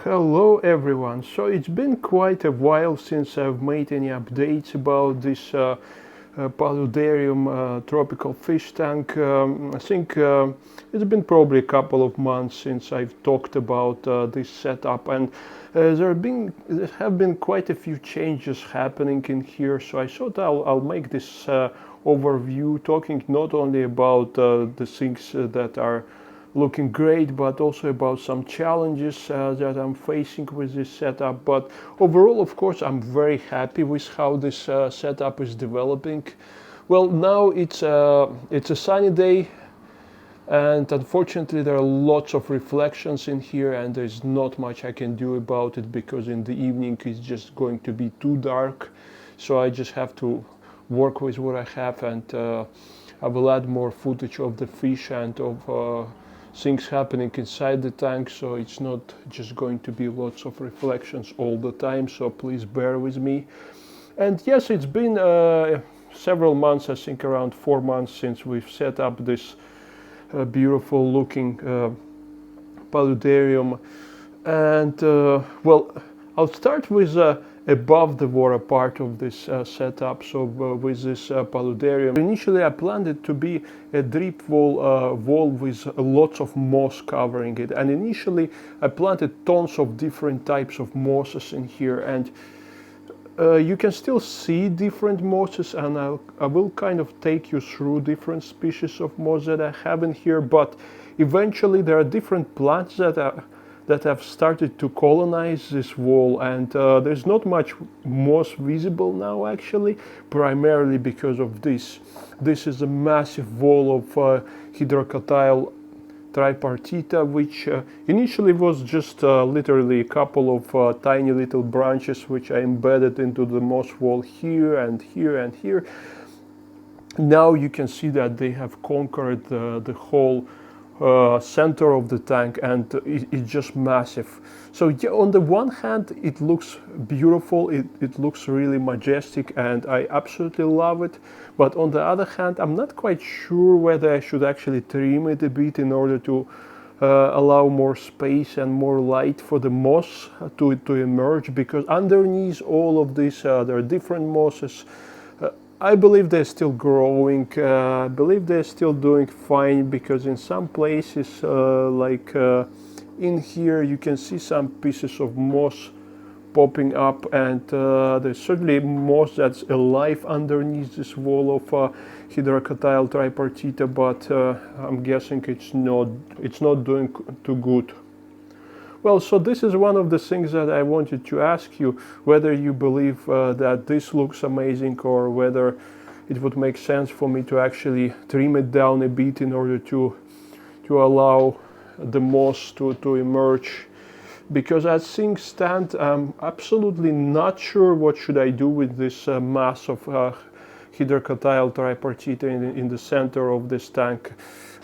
Hello everyone. So it's been quite a while since I've made any updates about this Paludarium tropical fish tank. I think it's been probably a couple of months since I've talked about this setup, and there have been quite a few changes happening in here. So I thought I'll make this overview, talking not only about the things that are looking great, but also about some challenges that I'm facing with this setup. But overall, of course, I'm very happy with how this setup is developing. Well, now it's a sunny day, and unfortunately there are lots of reflections in here, and there's not much I can do about it because in the evening it's just going to be too dark. So I just have to work with what I have, and I will add more footage of the fish and of things happening inside the tank, so it's not just going to be lots of reflections all the time, so please bear with me. And yes, it's been several months, I think around 4 months, since we've set up this beautiful looking Paludarium. And well, I'll start with above the water part of this setup. So with this Paludarium, initially I planned it to be a drip wall with lots of moss covering it, and initially I planted tons of different types of mosses in here, and you can still see different mosses, and I will kind of take you through different species of moss that I have in here. But eventually there are different plants that have started to colonize this wall, and there's not much moss visible now, actually, primarily because of this. This is a massive wall of Hydrocotyle tripartita, which initially was just literally a couple of tiny little branches which I embedded into the moss wall here and here and here. Now you can see that they have conquered the whole center of the tank, and it's just massive. So yeah, on the one hand it looks beautiful, it looks really majestic, and I absolutely love it. But on the other hand, I'm not quite sure whether I should actually trim it a bit in order to allow more space and more light for the moss to emerge, because underneath all of this there are different mosses. I believe they're still growing. I believe they're still doing fine, because in some places, like in here, you can see some pieces of moss popping up, and there's certainly moss that's alive underneath this wall of Hydrocotyle tripartita, but I'm guessing it's not doing too good. Well, so this is one of the things that I wanted to ask you, whether you believe that this looks amazing, or whether it would make sense for me to actually trim it down a bit in order to allow the moss to emerge. Because as things stand, I'm absolutely not sure what should I do with this mass of Hydrocotyle tripartita in the center of this tank.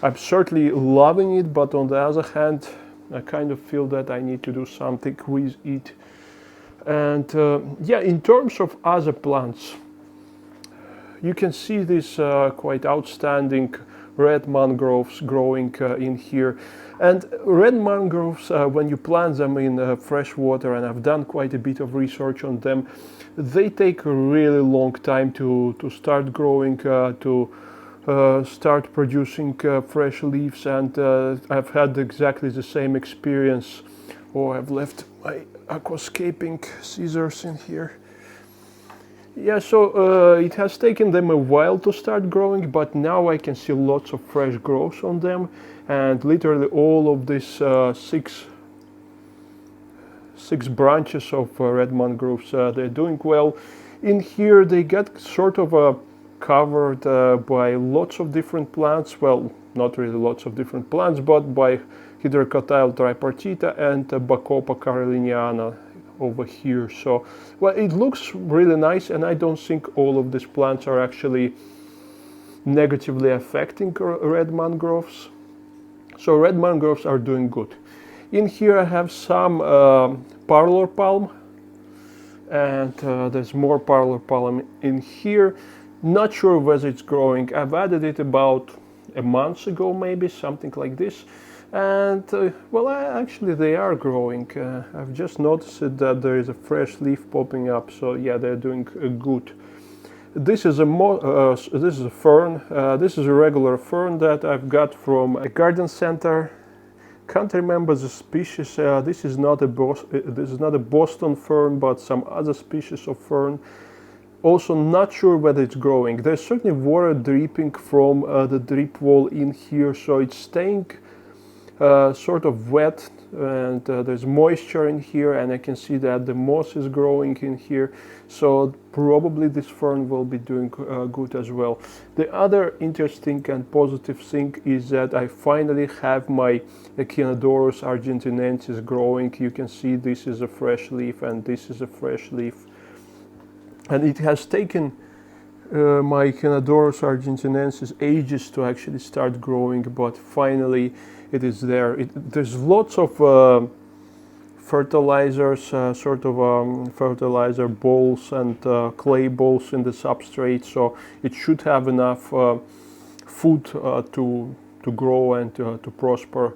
I'm certainly loving it, but on the other hand, I kind of feel that I need to do something with it. And yeah, in terms of other plants, you can see these quite outstanding red mangroves growing in here. And red mangroves, when you plant them in fresh water, and I've done quite a bit of research on them, they take a really long time to start growing, to start producing fresh leaves, and I've had exactly the same experience. Oh, I've left my aquascaping scissors in here. Yeah, so it has taken them a while to start growing, but now I can see lots of fresh growth on them, and literally all of these six branches of red mangroves, they're doing well. In here they get sort of covered by lots of different plants. Well, not really lots of different plants, but by Hydrocotyle tripartita and Bacopa caroliniana over here. So, well, it looks really nice, and I don't think all of these plants are actually negatively affecting red mangroves. So red mangroves are doing good. In here I have some parlor palm, and there's more parlor palm in here. Not sure whether it's growing. I've added it about a month ago, maybe, something like this. And well, actually they are growing. I've just noticed that there is a fresh leaf popping up, so yeah, they're doing good. This is a fern. This is a regular fern that I've got from a garden center. Can't remember the species. This is not a Boston fern, but some other species of fern. Also not sure whether it's growing. There's certainly water dripping from the drip wall in here, so it's staying sort of wet, and there's moisture in here, and I can see that the moss is growing in here, so probably this fern will be doing good as well. The other interesting and positive thing is that I finally have my Echinodorus argentinensis growing. You can see this is a fresh leaf and this is a fresh leaf, and it has taken my Echinodorus argentinensis ages to actually start growing, but finally it is there. There's lots of fertilizers, fertilizer balls and clay balls in the substrate, so it should have enough food to grow and to prosper.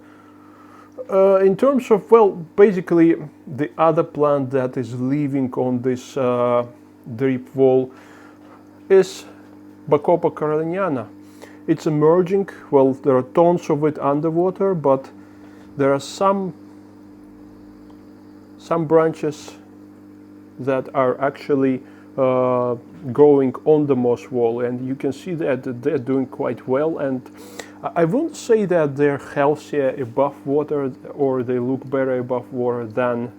In terms of, well, basically the other plant that is living on this drip wall is Bacopa caroliniana. It's emerging. Well, there are tons of it underwater, but there are some branches that are actually growing on the moss wall, and you can see that they're doing quite well. And I wouldn't say that they're healthier above water or they look better above water than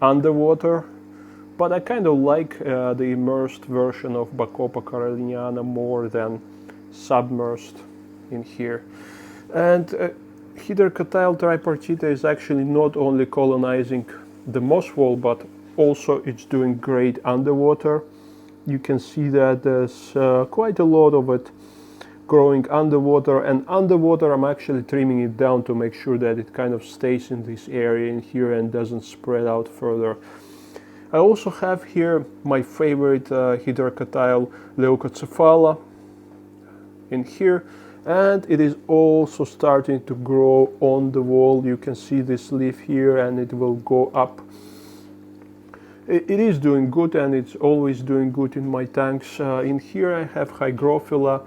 underwater, but I kind of like the immersed version of Bacopa caroliniana more than submersed in here. And Hydrocotyle tripartita is actually not only colonizing the moss wall, but also it's doing great underwater. You can see that there's quite a lot of it growing underwater, and underwater I'm actually trimming it down to make sure that it kind of stays in this area in here and doesn't spread out further. I also have here my favorite Hydrocotyle leucocephala in here, and it is also starting to grow on the wall. You can see this leaf here, and it will go up. It is doing good, and it's always doing good in my tanks. In here I have Hygrophila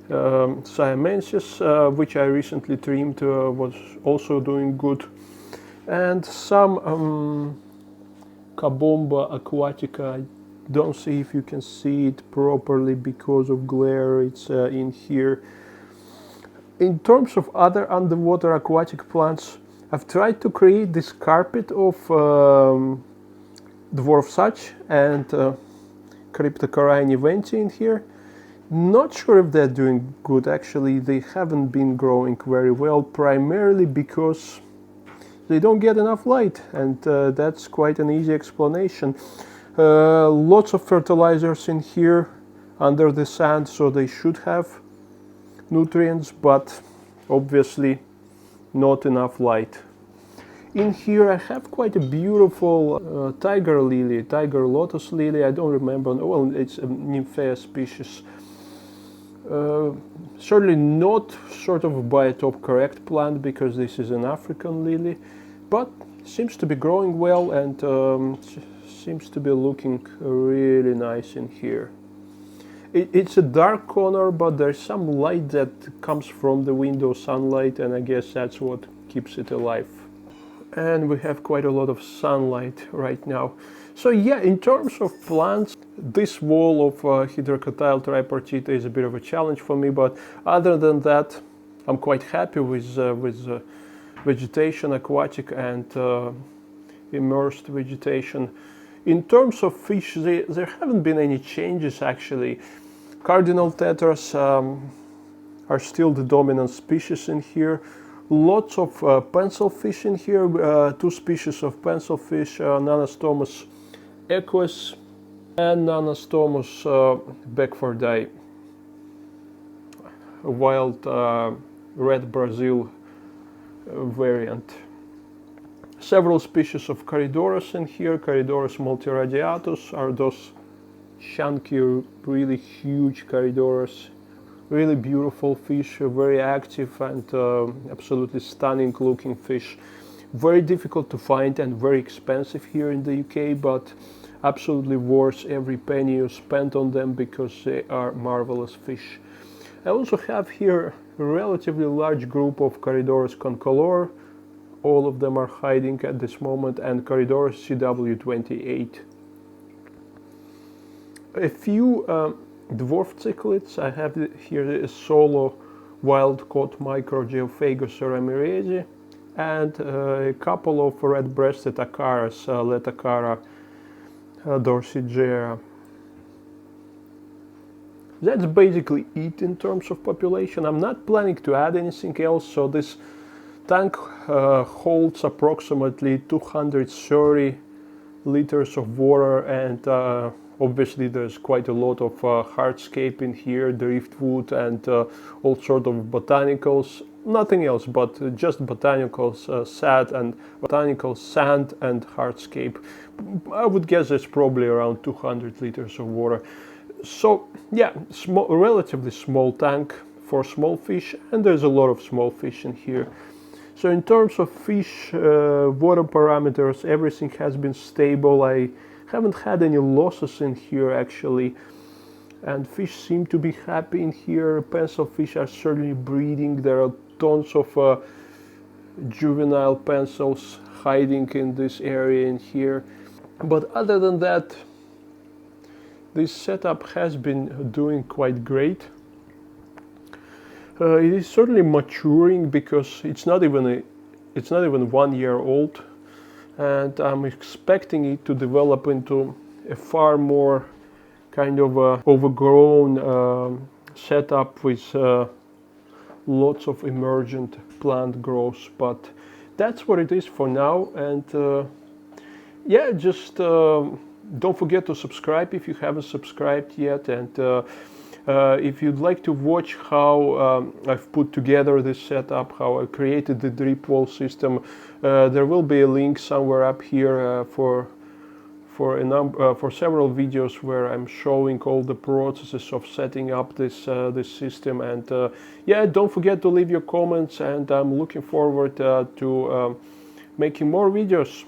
siamensis, which I recently trimmed, was also doing good, and some Cabomba aquatica. I don't see if you can see it properly because of glare. It's in here. In terms of other underwater aquatic plants, I've tried to create this carpet of dwarf such and Cryptocoraini venti in here. Not sure if they're doing good. Actually, they haven't been growing very well, primarily because they don't get enough light, and that's quite an easy explanation. Lots of fertilizers in here under the sand, so they should have nutrients, but obviously not enough light. In here I have quite a beautiful tiger lotus lily. I don't remember, well, it's a Nymphaea species. Certainly not sort of a biotop correct plant, because this is an African lily, but seems to be growing well and seems to be looking really nice in here. It's a dark corner, but there's some light that comes from the window sunlight, and I guess that's what keeps it alive. And we have quite a lot of sunlight right now. So yeah, in terms of plants, this wall of Hydrocotyle tripartita is a bit of a challenge for me, but other than that, I'm quite happy with vegetation, aquatic and immersed vegetation. In terms of fish, there haven't been any changes actually. Cardinal tetras are still the dominant species in here. Lots of pencilfish in here, two species of pencilfish, Nanostomus equus and Nanostomus beckfordi, a wild red Brazil variant. Several species of Corydoras in here. Corydoras multiradiatus are those chunky, really huge Corydoras Really beautiful fish, very active and absolutely stunning looking fish. Very difficult to find and very expensive here in the UK, but absolutely worth every penny you spend on them because they are marvelous fish. I also have here a relatively large group of Corydoras concolor. All of them are hiding at this moment, and Corydoras CW28. A few dwarf cichlids. I have here a solo wild-caught Microgeophagus ramirezi and a couple of red-breasted acaras, Letacara dorsigera. That's basically it in terms of population. I'm not planning to add anything else, so this tank holds approximately 230 liters of water, and obviously there's quite a lot of hardscape in here, driftwood and all sort of botanicals. Nothing else but just botanicals, sand and hardscape. I would guess it's probably around 200 liters of water. So yeah, relatively small tank for small fish, and there's a lot of small fish in here. So in terms of fish, water parameters, everything has been stable. I haven't had any losses in here actually, and fish seem to be happy in here. Pencil fish are certainly breeding. There are tons of juvenile pencils hiding in this area in here. But other than that, this setup has been doing quite great. It is certainly maturing because it's not even 1 year old, and I'm expecting it to develop into a far more kind of overgrown setup with lots of emergent plant growth. But that's what it is for now, and yeah, just don't forget to subscribe if you haven't subscribed yet, and if you'd like to watch how I've put together this setup, how I created the drip wall system, there will be a link somewhere up here for several videos where I'm showing all the processes of setting up this system. And yeah, don't forget to leave your comments, and I'm looking forward to making more videos.